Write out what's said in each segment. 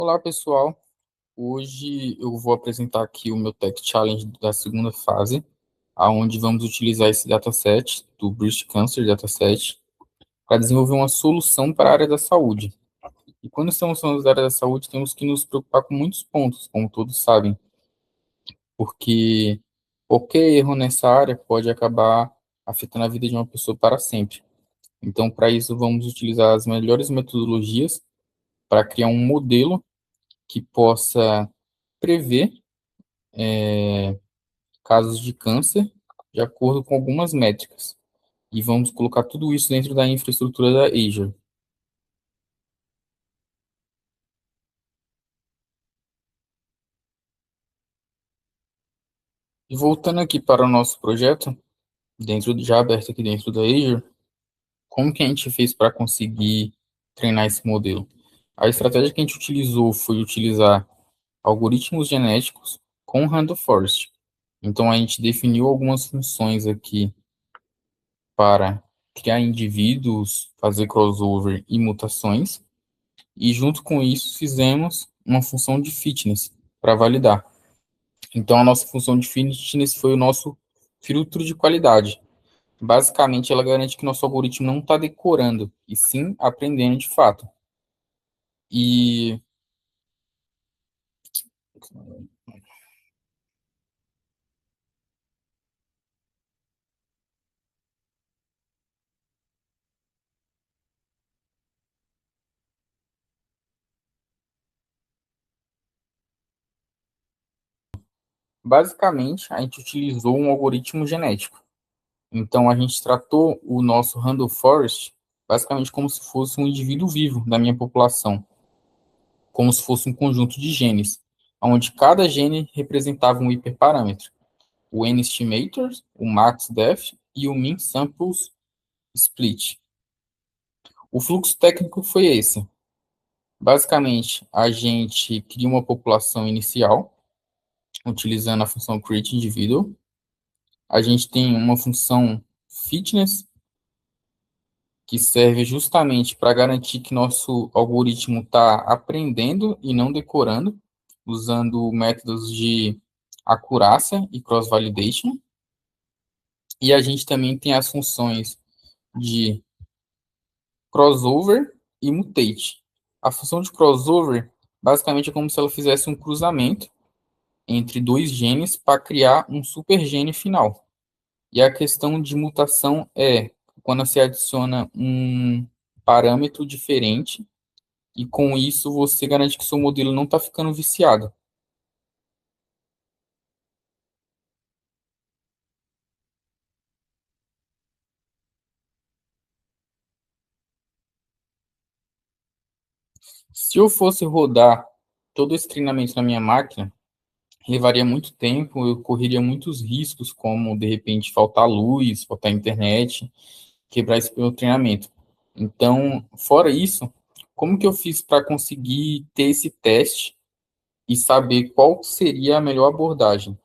Olá, pessoal. Hoje eu vou apresentar aqui o meu Tech Challenge da segunda fase, aonde vamos utilizar esse dataset do Breast Cancer Dataset para desenvolver uma solução para a área da saúde. E quando estamos falando da área da saúde, temos que nos preocupar com muitos pontos, como todos sabem, porque qualquer erro nessa área pode acabar afetando a vida de uma pessoa para sempre. Então, para isso, vamos utilizar as melhores metodologias para criar um modelo que possa prever casos de câncer de acordo com algumas métricas. E vamos colocar tudo isso dentro da infraestrutura da Azure. E voltando aqui para o nosso projeto, já aberto aqui dentro da Azure, como que a gente fez para conseguir treinar esse modelo? A estratégia que a gente utilizou foi utilizar algoritmos genéticos com Random Forest. Então a gente definiu algumas funções aqui para criar indivíduos, fazer crossover e mutações. E junto com isso fizemos uma função de fitness para validar. Então a nossa função de fitness foi o nosso filtro de qualidade. Basicamente, ela garante que nosso algoritmo não está decorando, e sim aprendendo de fato. E basicamente a gente utilizou um algoritmo genético. Então a gente tratou o nosso Random Forest basicamente como se fosse um indivíduo vivo da minha população, como se fosse um conjunto de genes, onde cada gene representava um hiperparâmetro. O N-Estimator, o MaxDef e o Min Samples Split. O fluxo técnico foi esse. Basicamente, a gente cria uma população inicial, utilizando a função create individual. A gente tem uma função fitness, que serve justamente para garantir que nosso algoritmo está aprendendo e não decorando, usando métodos de acurácia e cross-validation. E a gente também tem as funções de crossover e mutate. A função de crossover basicamente é como se ela fizesse um cruzamento entre dois genes para criar um super gene final. E a questão de mutação é quando se adiciona um parâmetro diferente e com isso você garante que seu modelo não está ficando viciado. Se eu fosse rodar todo esse treinamento na minha máquina, levaria muito tempo, eu correria muitos riscos, como de repente faltar luz, faltar internet, quebrar esse meu treinamento. Então, fora isso, como que eu fiz para conseguir ter esse teste e saber qual seria a melhor abordagem?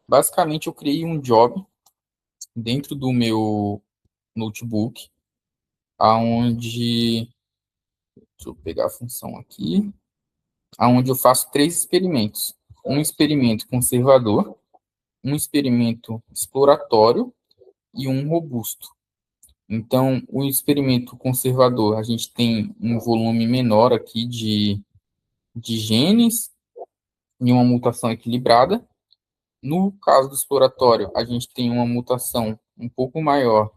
Basicamente, eu criei um job dentro do meu notebook, aonde, deixa eu pegar a função aqui, aonde eu faço três experimentos. Um experimento conservador, um experimento exploratório e um robusto. Então, o experimento conservador, a gente tem um volume menor aqui de genes e uma mutação equilibrada. No caso do exploratório, a gente tem uma mutação um pouco maior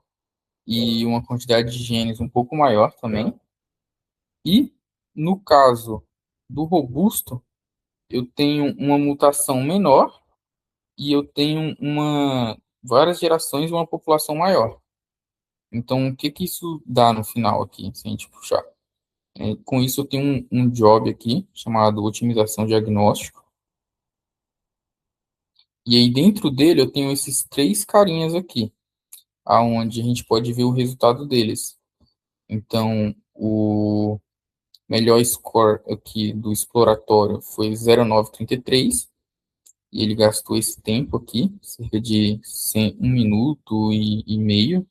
e uma quantidade de genes um pouco maior também. E no caso do robusto, eu tenho uma mutação menor e eu tenho várias gerações e uma população maior. Então, o que que isso dá no final aqui, se a gente puxar? Com isso, eu tenho um job aqui, chamado otimização diagnóstico. E aí, dentro dele, eu tenho esses três carinhas aqui, aonde a gente pode ver o resultado deles. Então, o melhor score aqui do exploratório foi 0,933, e ele gastou esse tempo aqui, cerca de 1 minuto e meio.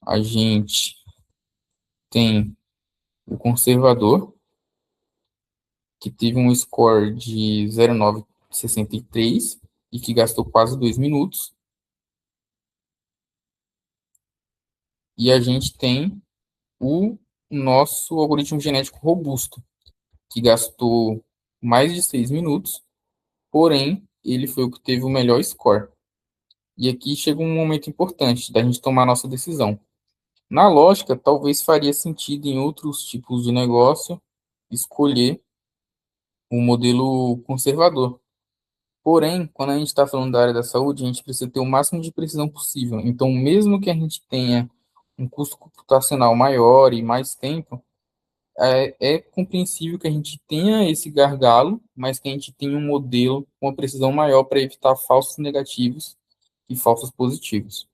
A gente tem o conservador, que teve um score de 0,963 e que gastou quase 2 minutos. E a gente tem o nosso algoritmo genético robusto, que gastou mais de 6 minutos, porém, ele foi o que teve o melhor score. E aqui chega um momento importante da gente tomar a nossa decisão. Na lógica, talvez faria sentido em outros tipos de negócio escolher um modelo conservador. Porém, quando a gente está falando da área da saúde, a gente precisa ter o máximo de precisão possível. Então, mesmo que a gente tenha um custo computacional maior e mais tempo, é compreensível que a gente tenha esse gargalo, mas que a gente tenha um modelo com uma precisão maior para evitar falsos negativos e falsos positivos.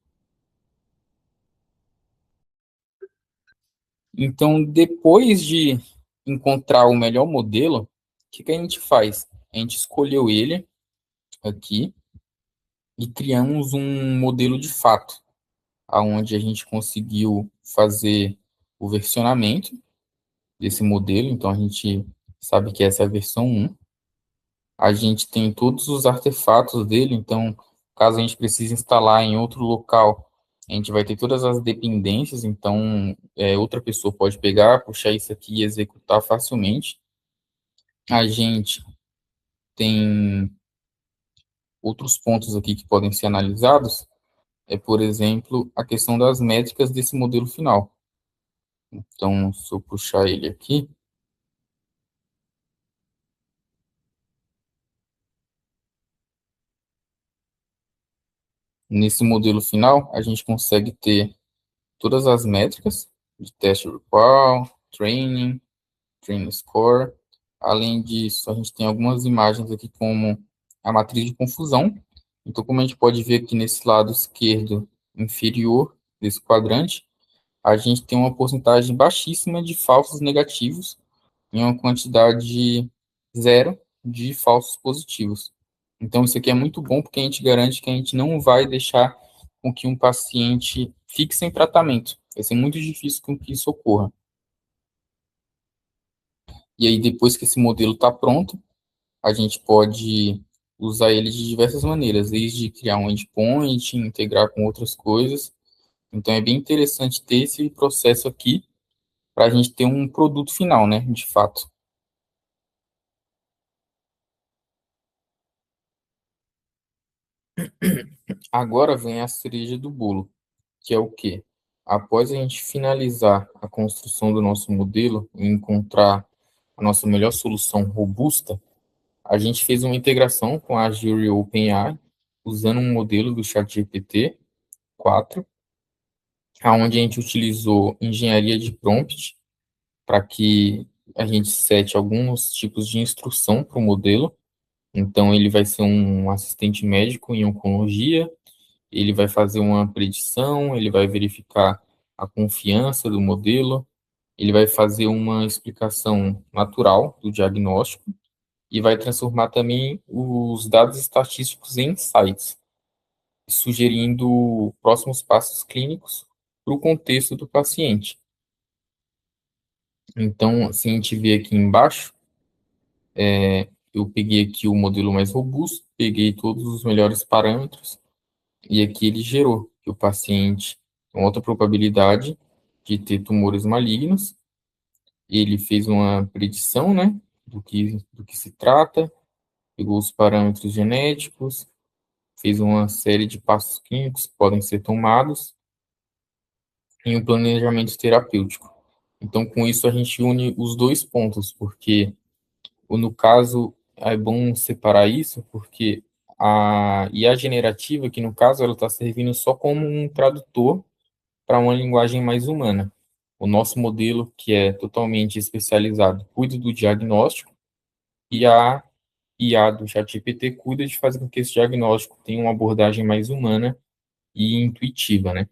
Então, depois de encontrar o melhor modelo, o que a gente faz? A gente escolheu ele aqui e criamos um modelo de fato, aonde a gente conseguiu fazer o versionamento desse modelo. Então, a gente sabe que essa é a versão 1. A gente tem todos os artefatos dele, então, caso a gente precise instalar em outro local, a gente vai ter todas as dependências, então, outra pessoa pode pegar, puxar isso aqui e executar facilmente. A gente tem outros pontos aqui que podem ser analisados, por exemplo, a questão das métricas desse modelo final. Então, se eu puxar ele aqui, nesse modelo final, a gente consegue ter todas as métricas de teste recall, training, training score. Além disso, a gente tem algumas imagens aqui como a matriz de confusão. Então, como a gente pode ver aqui nesse lado esquerdo inferior desse quadrante, a gente tem uma porcentagem baixíssima de falsos negativos e uma quantidade zero de falsos positivos. Então, isso aqui é muito bom porque a gente garante que a gente não vai deixar com que um paciente fique sem tratamento. Vai ser muito difícil com que isso ocorra. E aí, depois que esse modelo está pronto, a gente pode usar ele de diversas maneiras, desde criar um endpoint, integrar com outras coisas. Então, é bem interessante ter esse processo aqui para a gente ter um produto final, né, de fato. Agora vem a cereja do bolo, que é o quê? Após a gente finalizar a construção do nosso modelo e encontrar a nossa melhor solução robusta, a gente fez uma integração com a Azure OpenAI, usando um modelo do ChatGPT 4, onde a gente utilizou engenharia de prompt para que a gente sete alguns tipos de instrução para o modelo. Então, ele vai ser um assistente médico em oncologia, ele vai fazer uma predição, ele vai verificar a confiança do modelo, ele vai fazer uma explicação natural do diagnóstico e vai transformar também os dados estatísticos em insights, sugerindo próximos passos clínicos para o contexto do paciente. Então, se a gente vê aqui embaixo, eu peguei aqui o modelo mais robusto, peguei todos os melhores parâmetros, e aqui ele gerou que o paciente tem alta probabilidade de ter tumores malignos. Ele fez uma predição, né, do que se trata, pegou os parâmetros genéticos, fez uma série de passos clínicos que podem ser tomados em um planejamento terapêutico. Então, com isso, a gente une os dois pontos, porque, no caso, é bom separar isso, porque a IA generativa, que no caso, ela está servindo só como um tradutor para uma linguagem mais humana. O nosso modelo, que é totalmente especializado, cuida do diagnóstico, e a IA do ChatGPT cuida de fazer com que esse diagnóstico tenha uma abordagem mais humana e intuitiva, né?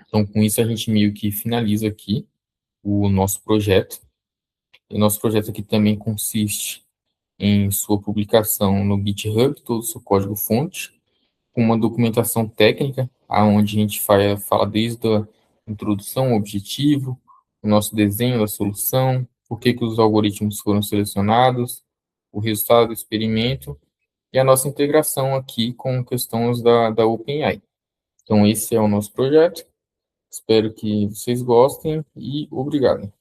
Então, com isso, a gente meio que finaliza aqui o nosso projeto. E o nosso projeto aqui também consiste em sua publicação no GitHub, todo o seu código-fonte, com uma documentação técnica, aonde a gente fala desde a introdução, o objetivo, o nosso desenho da solução, por que que os algoritmos foram selecionados, o resultado do experimento e a nossa integração aqui com questões da OpenAI. Então, esse é o nosso projeto. Espero que vocês gostem e obrigado.